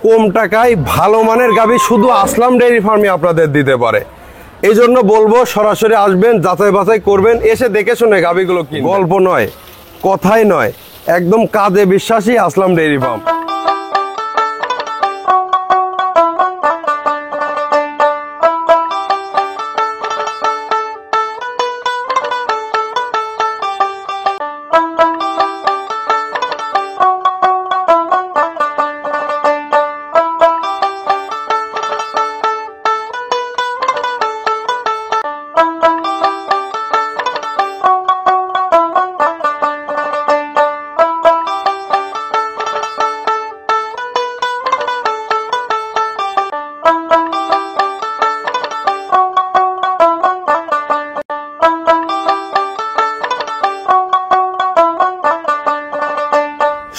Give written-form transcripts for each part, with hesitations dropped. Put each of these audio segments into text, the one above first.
কম টাকায় ভালো মানের গাভী শুধু আসলাম ডেইরি ফার্মে আপনাদের দিতে পারে। এই জন্য বলবো সরাসরি আসবেন, যাচাই বাছাই করবেন, এসে দেখে শুনে গাভীগুলো কি গল্প নয়, কথাই নয়, একদম কাজে বিশ্বাসী আসলাম ডেইরি ফার্ম।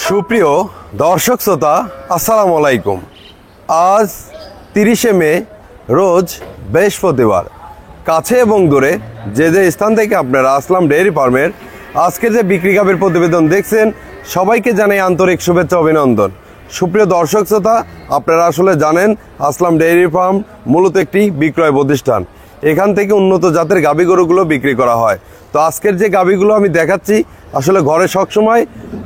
সুপ্রিয় দর্শক শ্রোতা, আসসালামু আলাইকুম। আজ 30শে মে, রোজ বৃহস্পতিবার। কাছে এবং দূরে যে যে স্থান থেকে আপনারা আসলাম ডেইরি ফার্মের আজকে যে বিক্রি গাভীর প্রতিবেদন দেখছেন, সবাইকে জানাই আন্তরিক শুভেচ্ছা অভিনন্দন। সুপ্রিয় দর্শক শ্রোতা, আপনারা আসলে জানেন আসলাম ডেইরি ফার্ম মূলত একটি বিক্রয় প্রতিষ্ঠান। এখান থেকে উন্নত জাতের গাভী গরুগুলো বিক্রি করা হয়। তো আজকের যে গাভীগুলো আমি দেখাচ্ছি, আসলে ঘরে সবসময়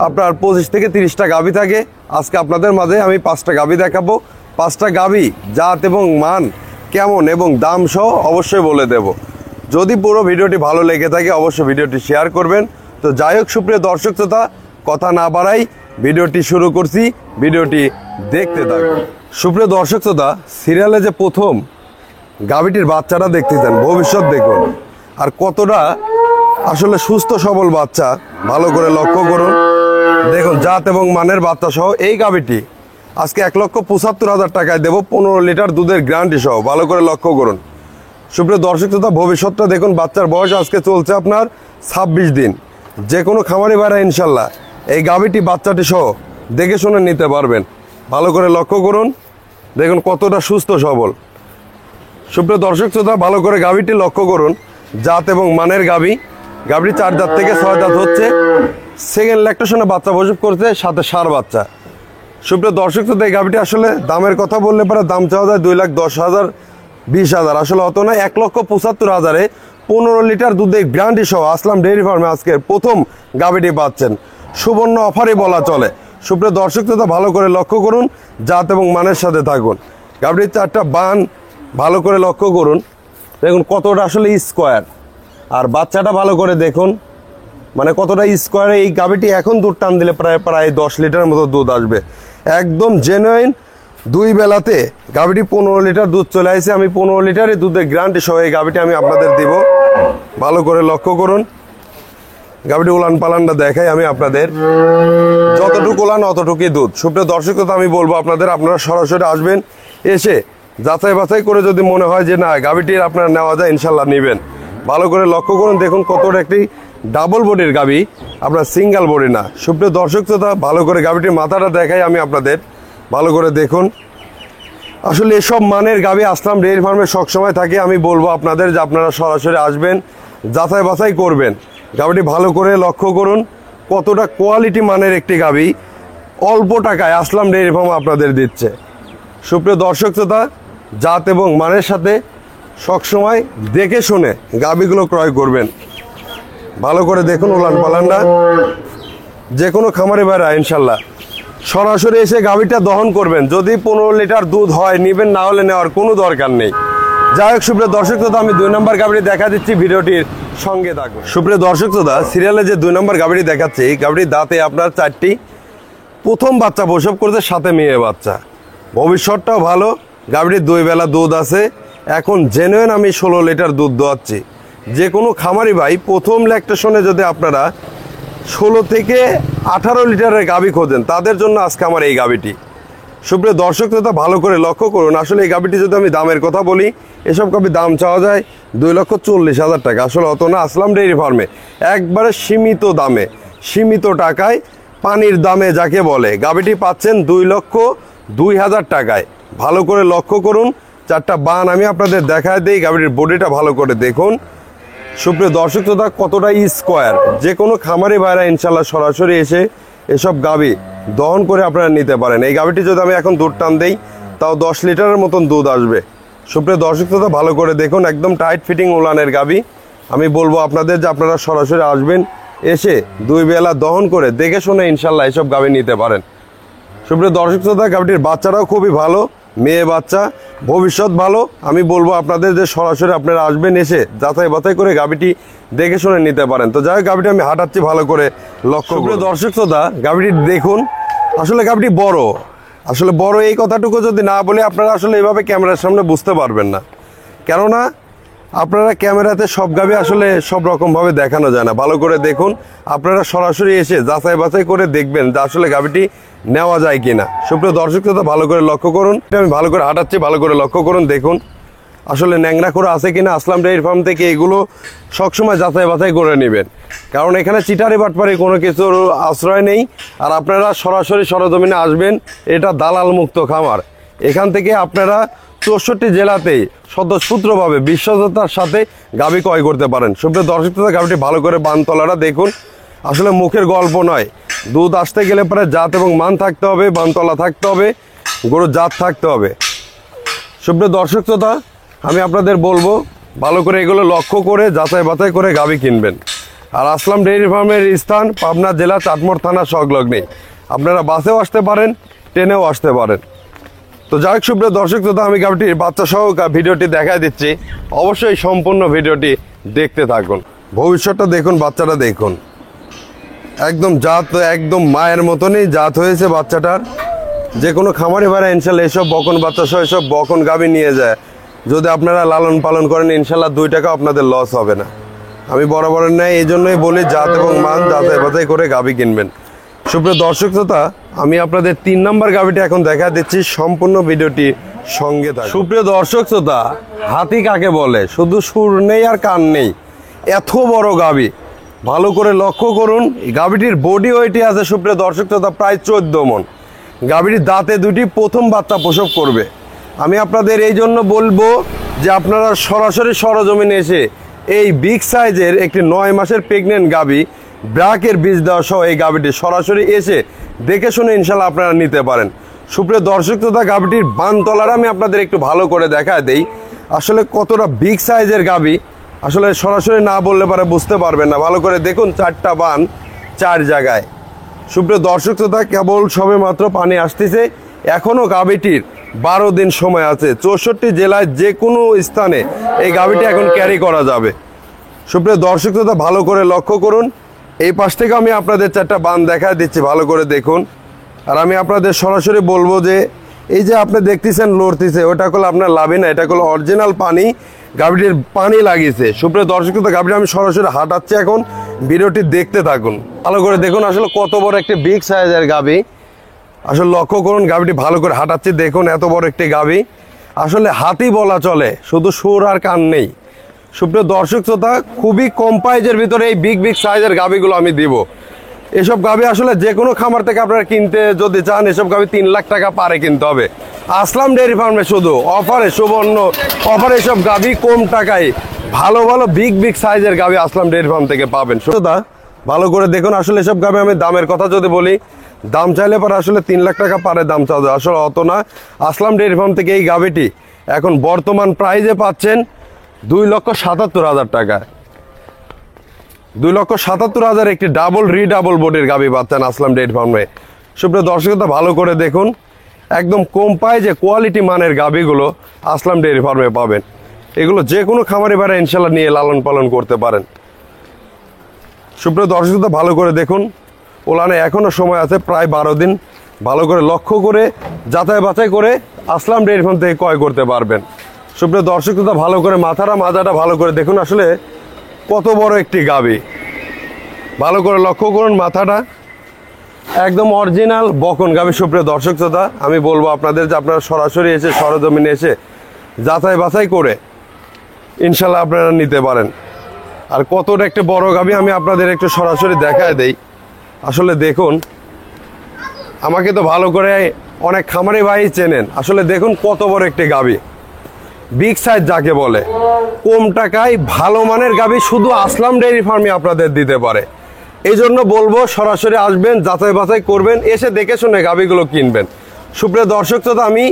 আপনার 25 থেকে 30টা গাভী থাকে। আজকে আপনাদের মাঝে আমি 5টা গাভী দেখাবো। 5টা গাভী জাত এবং মান কেমন এবং দাম সহ অবশ্যই বলে দেব। যদি পুরো ভিডিওটি ভালো লেগে থাকে অবশ্যই ভিডিওটি শেয়ার করবেন। তো যাই হোক সুপ্রিয় দর্শক শ্রোতা, কথা না বাড়াই ভিডিওটি শুরু করছি, ভিডিওটি দেখতে থাকুন। সুপ্রিয় দর্শক শ্রোতা, সিরিয়ালে যে প্রথম গাভীটির বাচ্চাটা দেখতে চান, ভবিষ্যৎ দেখুন আর কতটা আসলে সুস্থ সবল বাচ্চা, ভালো করে লক্ষ্য করুন। দেখুন জাত এবং মানের বাচ্চা সহ এই গাভীটি আজকে 1,75,000 টাকায় দেবো, 15 লিটার দুধের গ্যারান্টি সহ। ভালো করে লক্ষ্য করুন সুপ্রিয় দর্শক শ্রোতা, ভবিষ্যৎটা দেখুন। বাচ্চার বয়স আজকে চলছে আপনার 26 দিন। যে কোনো খামারি ভাইরা ইনশাল্লাহ এই গাভীটি বাচ্চাটি সহ দেখে শুনে নিতে পারবেন। ভালো করে লক্ষ্য করুন, দেখুন কতটা সুস্থ সবল। সুপ্রিয় দর্শক শ্রোতা, ভালো করে গাভীটি লক্ষ্য করুন, জাত এবং মানের গাভী। গাভীটি 4 দাঁত থেকে 6 দাঁত হচ্ছে, সেকেন্ড ল্যাকটেশনে বাচ্চা প্রসব করছে, সাথে ষাঁড় বাচ্চা। সুপ্রিয় দর্শক শ্রোতা, এই গাভীটি আসলে দামের কথা বললে পরে দাম চাওয়া যায় 2,10,000, 20,000, আসলে অত নয়। 1,75,000-এ 15 লিটার দুধের গ্যারান্টি সহ আসলাম ডেইরি ফার্মে আজকে প্রথম গাভীটি পাচ্ছেন। সুবর্ণ অফারই বলা চলে। সুপ্রিয় দর্শক শ্রোতা, ভালো করে লক্ষ্য করুন, জাত এবং মানের সাথে থাকুন। গাভীটির 4টা বান ভালো করে লক্ষ্য করুন, দেখুন কতটা আসলে স্কোয়ার। আর বাচ্চাটা ভালো করে দেখুন, মানে কতটা স্কোয়ারে এই গাভীটি এখন দুধ টান দিলে প্রায় 10 লিটারের মতো দুধ আসবে। একদম জেনুইন 2 বেলাতে গাভীটি 15 লিটার দুধ চলে আসছে। আমি 15 লিটারের দুধের গ্যারান্টি সহ এই গাভীটি আমি আপনাদের দিব। ভালো করে লক্ষ্য করুন, গাভীটি উলান পালানটা দেখাই আমি আপনাদের। যতটুকু উলান অতটুকুই দুধ। সুপ্রিয় দর্শক, আমি বলবো আপনারা সরাসরি আসবেন, এসে যাচাই বাছাই করে যদি মনে হয় যে না গাভীটির আপনার নেওয়া যায়, ইনশাল্লাহ নেবেন। ভালো করে লক্ষ্য করুন, দেখুন কতটা একটি ডাবল বডির গাভী, আপনার সিঙ্গেল বডি না। সুপ্রিয় দর্শক শ্রোতা, ভালো করে গাভীটির মাথাটা দেখাই আমি আপনাদের। ভালো করে দেখুন, আসলে এসব মানের গাভী আসলাম ডেইরি ফার্মে সবসময় থাকে। আমি বলবো আপনাদের যে আপনারা সরাসরি আসবেন, যাচাই বাছাই করবেন। গাভীটি ভালো করে লক্ষ্য করুন, কতটা কোয়ালিটি মানের একটি গাভী অল্প টাকায় আসলাম ডেইরি ফার্ম আপনাদের দিচ্ছে। সুপ্রিয় দর্শক শ্রোতা, জাত এবং মানের সাথে সবসময় দেখে শুনে গাভীগুলো ক্রয় করবেন। ভালো করে দেখুন উলান পালানটা। যে কোনো খামারি ভাইরা ইনশাল্লাহ সরাসরি এসে গাভীটা দহন করবেন। যদি 15 লিটার দুধ হয় নিবেন, না হলে নেওয়ার কোনো দরকার নেই। যাই হোক সুপ্রিয় দর্শক শ্রোতা, আমি 2 নম্বর গাভীটি দেখা দিচ্ছি, ভিডিওটির সঙ্গে থাকুন। সুপ্রিয় দর্শক শ্রোতা, সিরিয়ালে যে 2 নম্বর গাভীটি দেখাচ্ছি, এই গাভীটির দাঁতে আপনার 4টি, প্রথম বাচ্চা প্রসব করতে, সাথে মেয়ে বাচ্চা। ভবিষ্যৎটাও ভালো। গাভীটির 2 বেলা দুধ আছে। এখন জেনুইন আমি 16 লিটার দুধ দোয়াচ্ছি। যে কোনো খামারি ভাই প্রথম ল্যাকটেশনে যদি আপনারা 16 থেকে 18 লিটারের গাভী খোঁজেন, তাদের জন্য আজকে আমার এই গাভীটি। সুপ্রিয় দর্শক শ্রোতা, ভালো করে লক্ষ্য করুন, আসলে এই গাভীটি যদি আমি দামের কথা বলি, এসব গাভী দাম চাওয়া যায় 2,40,000 টাকা। আসলে অত না, আসলাম ডেইরি ফার্মে একবারে সীমিত দামে, সীমিত টাকায়, পানির দামে যাকে বলে, গাভীটি পাচ্ছেন 2,02,000 টাকায়। ভালো করে লক্ষ্য করুন, 4টা বান আমি আপনাদের দেখায় দিই। গাভীটির বডিটা ভালো করে দেখুন। সুপ্রিয় দর্শক শ্রোতা, কতটা স্কোয়ার। যে কোনো খামারি ভাইরা ইনশাল্লাহ সরাসরি এসে এসব গাভী দহন করে আপনারা নিতে পারেন। এই গাভীটি যদি আমি এখন দুধ টান দেই তাও 10 লিটারের মতন দুধ আসবে। সুপ্রিয় দর্শক শ্রোতা ভালো করে দেখুন, একদম টাইট ফিটিং উলানের গাভী। আমি বলবো আপনাদের যে আপনারা সরাসরি আসবেন, এসে 2 বেলা দহন করে দেখে শুনে ইনশাল্লাহ এসব গাভী নিতে পারেন। সুপ্রিয় দর্শক শ্রোতা গাভীটির বাচ্চারাও খুবই ভালো, মেয়ে বাচ্চা, ভবিষ্যৎ ভালো। আমি বলবো আপনাদের যে সরাসরি আপনারা আসবেন, এসে যাচাই বাছাই করে গাভীটি দেখে শুনে নিতে পারেন। তো যাই হোক, গাভীটি আমি হাঁটাচ্ছি ভালো করে লক্ষ্য করে। দর্শক শ্রোতা গাভীটি দেখুন, আসলে গাভীটি বড়, আসলে বড় এই কথাটুকু যদি না বলে আপনারা আসলে এইভাবে ক্যামেরার সামনে বুঝতে পারবেন না। কেননা আপনারা ক্যামেরাতে সব গাভী আসলে সব রকমভাবে দেখানো যায় না। ভালো করে দেখুন, আপনারা সরাসরি এসে যাচাই বাছাই করে দেখবেন যে আসলে গাভীটি নেওয়া যায় কিনা। সুপ্রিয় দর্শক শ্রোতা ভালো করে লক্ষ্য করুন, আমি ভালো করে হাঁটাচ্ছি, ভালো করে লক্ষ্য করুন, দেখুন আসলে ন্যাংরা করে আছে কিনা। আসলাম ডেইরি ফার্ম থেকে এগুলো সবসময় যাচাই বাছাই করে নেবেন, কারণ এখানে চিটারি বাটপারি কোনো কিছুর আশ্রয় নেই। আর আপনারা সরাসরি সরজমিনে আসবেন, এটা দালাল মুক্ত খামার। এখান থেকে আপনারা 64 জেলাতেই স্বতঃস্ফূর্তভাবে বিশ্বস্ততার সাথে গাভী ক্রয় করতে পারেন। সুপ্রিয় দর্শক শ্রোতা গাভীটি ভালো করে বানতলাটা দেখুন, আসলে মুখের গল্প নয়। দুধ আসতে গেলে পরে জাত এবং মান থাকতে হবে, বানতলা থাকতে হবে, গরুর জাত থাকতে হবে। সুপ্রিয় দর্শক শ্রোতা আমি আপনাদের বলবো ভালো করে এগুলো লক্ষ্য করে যাচাই বাছাই করে গাভী কিনবেন। আর আসলাম ডেইরি ফার্মের স্থান পাবনা জেলা চাটমোড় থানা সংলগ্নে। আপনারা বাসেও আসতে পারেন, ট্রেনেও আসতে পারেন। তো যাই হোক সুপ্রিয় দর্শক শ্রোতা আমি গাভীটির বাচ্চা সহ ভিডিওটি দেখাই দিচ্ছি, অবশ্যই সম্পূর্ণ ভিডিওটি দেখতে থাকুন। ভবিষ্যৎটা দেখুন, বাচ্চাটা দেখুন, একদম জাত একদম মায়ের মতনই জাত হয়েছে বাচ্চাটার। যে কোনো খামারে ভাড়া ইনশাল্লাহ এসব বকন বাচ্চা সহ এসব বকন গাভী নিয়ে যায়, যদি আপনারা লালন পালন করেন ইনশাল্লাহ 2 টাকা আপনাদের লস হবে না। আমি বরাবরের ন্যায় এই জন্যই বলি জাত এবং মান যাচাই বাছাই করে গাভী কিনবেন। সুপ্রিয় দর্শক শ্রোতা আমি আপনাদের 3 নম্বর গাভীটি এখন দেখা দিচ্ছি, সম্পূর্ণ ভিডিওটি সঙ্গে থাকুন। সুপ্রিয় দর্শক শ্রোতা হাতি কাকে বলে, শুধু সুর নেই আর কান নেই, এত বড় গাভী। ভালো করে লক্ষ্য করুন, গাভীটির বডি ওয়েটই আছে সুপ্রিয় দর্শক শ্রোতা প্রায় 14 মণ। গাভীটির দাঁতে 2টি প্রথম বাচ্চা প্রসব করবে। আমি আপনাদের এই জন্য বলবো যে আপনারা সরাসরি সরজমিনে এসে এই বিগ সাইজের একটি 9 মাসের প্রেগনেন্ট গাভী ব্রাকের বীজ দেওয়া সহ এই গাভীটি সরাসরি এসে দেখে শুনে ইনশাল্লাহ আপনারা নিতে পারেন। সুপ্রিয় দর্শক শ্রোতা গাভীটির বানতলার আমি আপনাদের একটু ভালো করে দেখা দেই, আসলে কতটা বিগ সাইজের গাভী আসলে সরাসরি না বললে পরে বুঝতে পারবেন না। ভালো করে দেখুন, 4টা বান 4 জায়গায়। সুপ্রিয় দর্শক শ্রোতা কেবল সবে মাত্র পানি আসতেছে, এখনও গাভীটির 12 দিন সময় আছে। 64 জেলায় যে কোনো স্থানে এই গাভীটি এখন ক্যারি করা যাবে। সুপ্রিয় দর্শক শ্রোতা ভালো করে লক্ষ্য করুন, এই পাশ থেকে আমি আপনাদের 4টা বান দেখায় দিচ্ছি, ভালো করে দেখুন। আর আমি আপনাদের সরাসরি বলবো যে এই যে আপনি দেখতেছেন লড়তেছে, ওটা করলে আপনার লাভই না, এটা করলে অরিজিনাল পানি, গাভীটির পানি লাগিয়েছে। সুপ্রিয় দর্শক শ্রোতা গাভীটি আমি সরাসরি হাঁটাচ্ছি, এখন ভিডিওটি দেখতে থাকুন, ভালো করে দেখুন আসলে কত বড় একটি বিগ সাইজের গাভী। আসলে লক্ষ্য করুন গাভীটি ভালো করে হাঁটাচ্ছি, দেখুন এত বড় একটি গাভী, আসলে হাতি বলা চলে, শুধু সুর আর কান নেই। সুপ্রিয় দর্শক শ্রোতা খুবই কম প্রাইজের ভিতরে এই বিগ সাইজের গাভীগুলো আমি দিব। এসব গাভী আসলে যে কোনো খামার থেকে আপনারা কিনতে যদি চান, এসব গাভী 3 লাখ টাকা পারে কিনতে হবে। আসলাম ডেইরি ফার্মে শুধু অফারে, সুবর্ণ অফারে এসব গাভী কম টাকায় ভালো ভালো বিগ সাইজের গাভী আসলাম ডেইরি ফার্ম থেকে পাবেন। শ্রোতা ভালো করে দেখুন, আসলে এসব গাভী আমি দামের কথা যদি বলি, দাম চাইলে পরে আসলে 3 লাখ টাকা পারে দাম চাওয়া, আসলে অত না। আসলাম ডেইরি ফার্ম থেকে এই গাভীটি এখন বর্তমান প্রাইজে পাচ্ছেন 2,77,000 টাকায়। 2,77,000 একটি ডাবল রিডাবল বডির গাভী পাচ্ছেন আসলাম ডেইরি ফার্মে। সুপ্রিয় দর্শকতা ভালো করে দেখুন, একদম কম প্রাইজে কোয়ালিটি মানের গাভীগুলো আসলাম ডেইরি ফার্মে পাবেন। এগুলো যে কোনো খামারি ভাড়া ইনশাল্লাহ নিয়ে লালন পালন করতে পারেন। সুপ্রিয় দর্শকতা ভালো করে দেখুন, ওলানে এখনও সময় আছে প্রায় 12 দিন। ভালো করে লক্ষ্য করে যাচাই বাছাই করে আসলাম ডেইরি ফার্ম থেকে ক্রয় করতে পারবেন। সুপ্রিয় দর্শকতা ভালো করে মাজাটা ভালো করে দেখুন, আসলে কত বড় একটি গাভী। ভালো করে লক্ষ্য করুন, মাথাটা একদম অরিজিনাল বকন গাভী। সুপ্রিয় দর্শক শ্রোতা আমি বলবো আপনাদের যে আপনারা সরাসরি এসে সরজমিনে এসে যাচাই বাছাই করে ইনশাল্লাহ আপনারা নিতে পারেন। আর কতটা একটা বড় গাভী আমি আপনাদের একটু সরাসরি দেখায় দেই। আসলে দেখুন, আমাকে তো ভালো করে অনেক খামারি ভাই চেনেন, আসলে দেখুন কত বড় একটি গাভী, বিগ সাইজ যাকে বলে। কম টাকায় ভালো মানের গাভী শুধু আসলাম ডেইরি ফার্মে আপনাদের দিতে পারে। এই জন্য বলবো সরাসরি আসবেন, যাচাই বাছাই করবেন, এসে দেখে শুনে গাভীগুলো কিনবেন। সুপ্রিয় দর্শক, তো আমি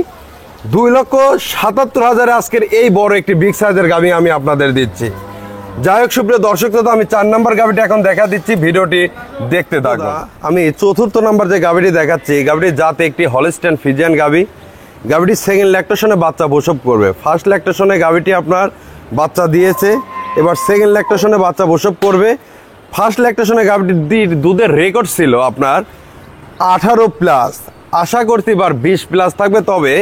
2,77,000 আজকের এই বড় একটি বিগ সাইজের গাভী আমি আপনাদের দিচ্ছি। যাই হোক সুপ্রিয় দর্শক, তো আমি 4 নম্বর গাভীটি এখন দেখা দিচ্ছি, ভিডিওটি দেখতে থাকুন। আমি 4র্থ নম্বর যে গাভীটি দেখাচ্ছি, এই গাভীটির জাত একটি হলস্টাইন ফ্রিজিয়ান গাভী। গাভীটি সেকেন্ড ল্যাকটেশনে বাচ্চা প্রসব করবে। ফার্স্ট ল্যাকটেশনে গাভীটি আপনার বাচ্চা দিয়েছে, এবার সেকেন্ড ল্যাকটেশনে বাচ্চা প্রসব করবে। ফার্স্ট ল্যাকটেশনে গাভীটির দুধের রেকর্ড ছিল আপনার 18+, আশা করতে এবার 20+ থাকবে। তবে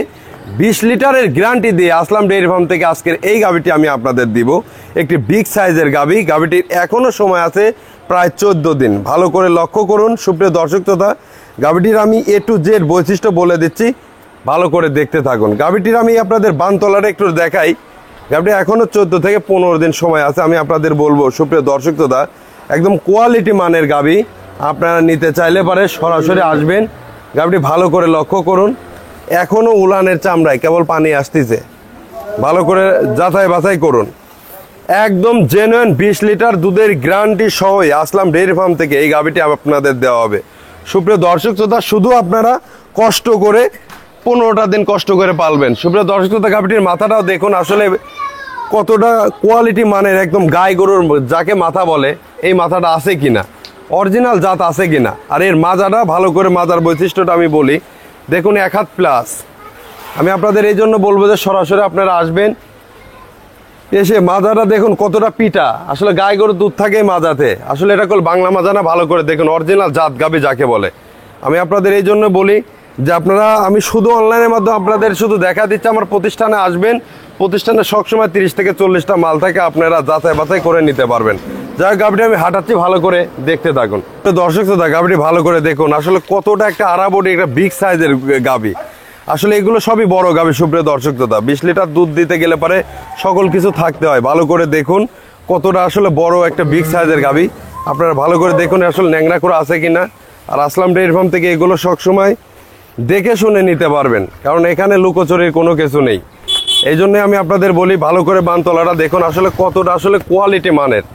20 লিটারের গ্যারান্টি দিয়ে আসলাম ডেইরি ফার্ম থেকে আজকের এই গাভীটি আমি আপনাদের দিব। একটি বিগ সাইজের গাভী, গাভীটির এখনও সময় আছে প্রায় 14 দিন। ভালো করে লক্ষ্য করুন সুপ্রিয় দর্শক তথা গাভীটির আমি A to Z বৈশিষ্ট্য বলে দিচ্ছি, ভালো করে দেখতে থাকুন। গাভীটির আমি আপনাদের বানতলাটা একটু দেখাই। গাভীটি এখনও 14 থেকে 15 দিন সময় আছে। আমি আপনাদের বলবো সুপ্রিয় দর্শক তথা একদম কোয়ালিটি মানের গাভী, আপনারা নিতে চাইলে পারে সরাসরি আসবেন। গাভীটি ভালো করে লক্ষ্য করুন, এখনও উলানের চামড়ায় কেবল পানি আসতেছে, ভালো করে যাচাই বাছাই করুন। একদম জেনুইন 20 লিটার দুধের গ্যারান্টি সহই আসলাম ডেইরি ফার্ম থেকে এই গাভীটি আপনাদের দেওয়া হবে। সুপ্রিয় দর্শক শ্রোতা, শুধু আপনারা কষ্ট করে 15টা দিন কষ্ট করে পালবেন। সুপ্রিয় দর্শক শ্রোতা, গাভীটির মাথাটাও দেখুন আসলে কতটা কোয়ালিটি মানের, একদম গাই গরুর যাকে মাথা বলে এই মাথাটা আছে কিনা, অরিজিনাল জাত আছে কিনা। আর এর মাজাটা ভালো করে, মাজার বৈশিষ্ট্যটা আমি বলি, দেখুন 1 হাত প্লাস। আমি আপনাদের এই জন্য বলবো যে সরাসরি আপনারা আসবেন, এসে মাজাটা দেখুন কতটা পিটা, আসলে গাই গরুর দুধ থাকে মাজাতে। আসলে এটা কল বাংলা মাজা না, ভালো করে দেখুন অরিজিনাল জাত গাভী যাকে বলে। আমি আপনাদের এই জন্য বলি যে আপনারা, আমি শুধু অনলাইনের মাধ্যমে আপনাদের শুধু দেখা দিচ্ছি, আমার প্রতিষ্ঠানে আসবেন। প্রতিষ্ঠানে সবসময় 30 থেকে 40টা মাল থাকে, আপনারা যাচাই বাছাই করে নিতে পারবেন। যাই হোক, গাভীটি আমি হাঁটাচ্ছি, ভালো করে দেখতে থাকুন। দর্শক শ্রোতা, গাভীটি ভালো করে দেখুন আসলে কতটা একটা আড়াবডি, একটা বিগ সাইজের গাভী। আসলে এগুলো সবই বড় গাভী। সুপ্রিয় দর্শক শ্রোতা, 20 লিটার দুধ দিতে গেলে পারে সকল কিছু থাকতে হয়। ভালো করে দেখুন কতটা আসলে বড় একটা বিগ সাইজের গাভী, আপনারা ভালো করে দেখুন আসলে ন্যাংরা করে আছে কিনা। আর আসলাম ডেইরি ফার্ম থেকে এগুলো সবসময় দেখে শুনে নিতে পারবেন, কারণ এখানে লুকোচুরির কোনো কিছু নেই। এই জন্য আমি আপনাদের বলি ভালো করে বানতলাটা দেখুন আসলে কতটা আসলে কোয়ালিটি মানের।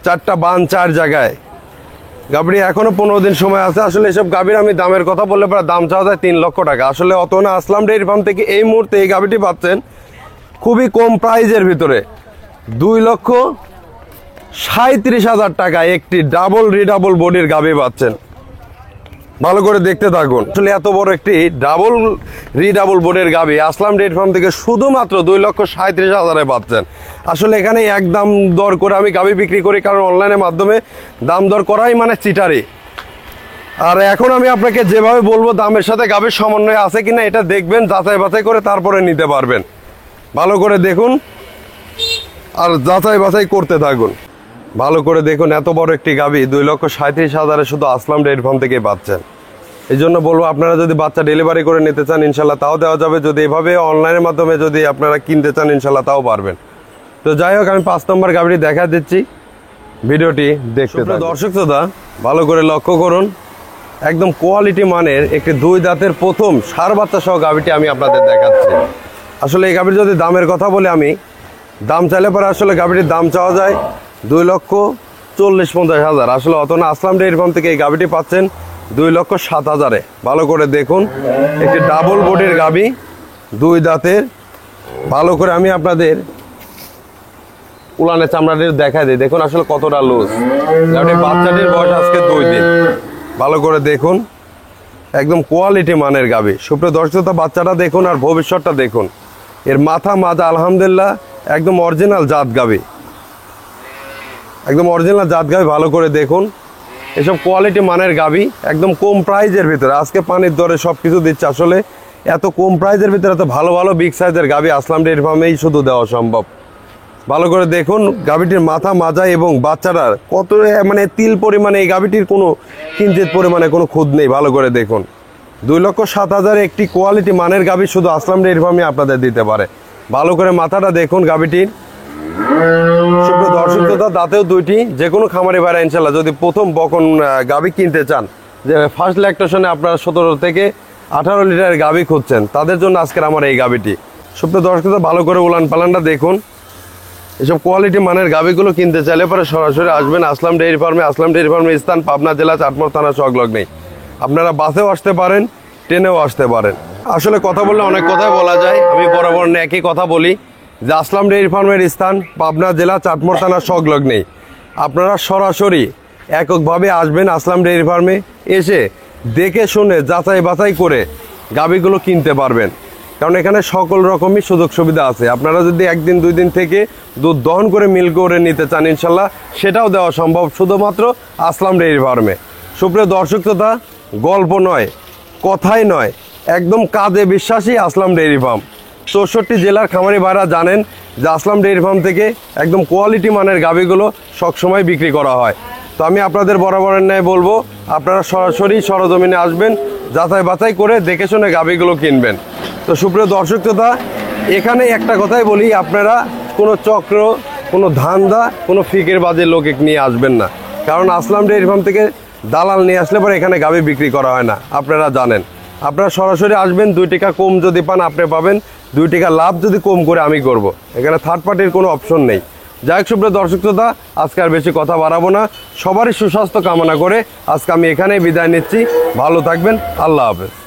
4টা বান 4 জায়গায়। গাভীর এখনো 15 দিন সময় আছে। আসলে এসব গাভীর আমি দামের কথা বললে পরে দাম চাওয়া যায় 3 লক্ষ টাকা। আসলে অত না, আসলাম ডেইরি ফার্ম থেকে এই মুহূর্তে এই গাভীটি পাচ্ছেন খুবই কম প্রাইজের ভিতরে 2,37,000 টাকা একটি ডাবল রিডাবল বডির গাভী পাচ্ছেন। ভালো করে দেখতে থাকুন। আসলে এত বড় একটি ডাবল রিডাবল বোর্ডের গাভী আসলাম ডেইরি ফার্ম থেকে শুধুমাত্র 2,37,000 পাচ্ছেন। আসলে এখানে এক দাম দর করে আমি গাভী বিক্রি করি, কারণ অনলাইনের মাধ্যমে দাম দর করাই মানে চিটারি। আর এখন আমি আপনাকে যেভাবে বলবো দামের সাথে গাভীর সমন্বয় আছে কিনা এটা দেখবেন, যাচাই বাছাই করে তারপরে নিতে পারবেন। ভালো করে দেখুন আর যাচাই বাছাই করতে থাকুন। ভালো করে দেখুন এত বড় একটি গাভী 2,37,000 শুধু আসলাম ডেইরি ফার্ম থেকে পাচ্ছেন। এই জন্য বলবো আপনারা যদি বাচ্চা ডেলিভারি করে নিতে চান ইনশাল্লাহ তাও দেওয়া যাবে, যদি এভাবে অনলাইনের মাধ্যমে যদি আপনারা কিনতে চান ইনশাল্লাহ তাও পারবেন। তো যাই হোক, আমি 5 নম্বর গাভীটি দেখা দিচ্ছি, ভিডিওটি দেখতে থাকুন। দর্শক শ্রোতা, ভালো করে লক্ষ্য করুন একদম কোয়ালিটি মানের একটি 2 দাঁতের প্রথম ষাঁড় বাচ্চা সহ গাভীটি আমি আপনাদের দেখাচ্ছি। আসলে এই গাভীর যদি দামের কথা বলে, আমি দাম চাইলে পরে আসলে গাভীটির দাম চাওয়া যায় 2,40,50,000। আসলে অত না, আসলাম ডেইরি ফার্ম থেকে এই গাভীটি পাচ্ছেন 2,07,000-এ। ভালো করে দেখুন একটি ডাবল বডির গাভী 2 দাঁতের। ভালো করে আমি আপনাদের উলানের চামড়াটি দেখাই দিই, দেখুন আসলে কতটা লুজ। গাভীটির বাচ্চাটির বয়স আজকে 2 দিন। ভালো করে দেখুন একদম কোয়ালিটি মানের গাভী। সুপ্রিয় দর্শক, বাচ্চাটা দেখুন আর ভবিষ্যৎটা দেখুন। এর মাথা মাজা আলহামদুলিল্লাহ একদম অরিজিনাল জাত গাভী, একদম অরিজিনাল জাত গাভী। ভালো করে দেখুন এসব কোয়ালিটি মানের গাভী একদম কম প্রাইজের ভিতরে। আজকে পানির দরে সব কিছু দিচ্ছে, আসলে এত কম প্রাইজের ভিতরে এত ভালো ভালো বিগ সাইজের গাভী আসলাম ডেইরি ফার্মেই শুধু দেওয়া সম্ভব। ভালো করে দেখুন গাভীটির মাথা মাজা এবং বাচ্চাটার কত মানে তিল পরিমাণে, এই গাভীটির কোনো কিঞ্চিত পরিমাণে কোনো খুদ নেই। ভালো করে দেখুন 2,07,000 একটি কোয়ালিটি মানের গাভী শুধু আসলাম ডেইরি ফার্মে আপনাদের দিতে পারে। ভালো করে মাথাটা দেখুন গাভীটির। সুপ্রিয় দর্শক, দাঁতেও 2টি। যে কোনো খামারি ভাইরা ইনশাল্লাহ যদি প্রথম বকন গাভী কিনতে চান, যে ফার্স্ট ল্যাকটেশনে আপনারা 17 থেকে 18 লিটারের গাভী খুঁজছেন, তাদের জন্য আজকের আমার এই গাভীটি। সুপ্রিয় দর্শক, ভালো করে উলান পালানটা দেখুন এসব কোয়ালিটি মানের গাভীগুলো কিনতে চাইলে পরে সরাসরি আসবেন আসলাম ডেইরি ফার্মে। আসলাম ডেইরি ফার্মের স্থান পাবনা জেলা চাটমোহর থানা সংলগ্নেই। আপনারা বাসেও আসতে পারেন, ট্রেনেও আসতে পারেন। আসলে কথা বললে অনেক কথাই বলা যায়, আমি বরাবর একই কথা বলি যে আসলাম ডেইরি ফার্মের স্থান পাবনা জেলা চাটমোহর থানা সংলগ্নেই। আপনারা সরাসরি এককভাবে আসবেন আসলাম ডেইরি ফার্মে, এসে দেখে শুনে যাচাই বাছাই করে গাভীগুলো কিনতে পারবেন। কারণ এখানে সকল রকমই সুযোগ সুবিধা আছে। আপনারা যদি একদিন দুই দিন থেকে দুধ দহন করে মিল করে নিতে চান ইনশাল্লাহ সেটাও দেওয়া সম্ভব শুধুমাত্র আসলাম ডেইরি ফার্মে। সুপ্রিয় দর্শক শ্রোতা, গল্প নয়, কথাই নয়, একদম কাজে বিশ্বাসী আসলাম ডেইরি ফার্ম। 64 জেলার খামারি ভাইরা জানেন যে আসলাম ডেইরি ফার্ম থেকে একদম কোয়ালিটি মানের গাভীগুলো সবসময় বিক্রি করা হয়। তো আমি আপনাদের বরাবরের ন্যায় বলবো আপনারা সরাসরি সরজমিনে আসবেন, যাচাই বাছাই করে দেখে শুনে গাভীগুলো কিনবেন। তো সুপ্রিয় দর্শক শ্রোতা, এখানে একটা কথাই বলি, আপনারা কোনো চক্র, কোনো ধান্দা, কোনো ফিকের বাজে লোকে নিয়ে আসবেন না। কারণ আসলাম ডেইরি ফার্ম থেকে দালাল নিয়ে আসলে পরে এখানে গাভী বিক্রি করা হয় না, আপনারা জানেন। আপনারা সরাসরি আসবেন, 2 টাকা কম যদি পান আপনি পাবেন, 2 টাকা লাভ যদি কম করে আমি করব। এখানে থার্ড পার্টির কোনো অপশন নেই। যাই হোক সুপ্রিয় দর্শক শ্রোতা, আজকে আর বেশি কথা বাড়াবো না। সবারই সুস্বাস্থ্য কামনা করে আজকে আমি এখানেই বিদায় নিচ্ছি। ভালো থাকবেন, আল্লাহ হাফেজ।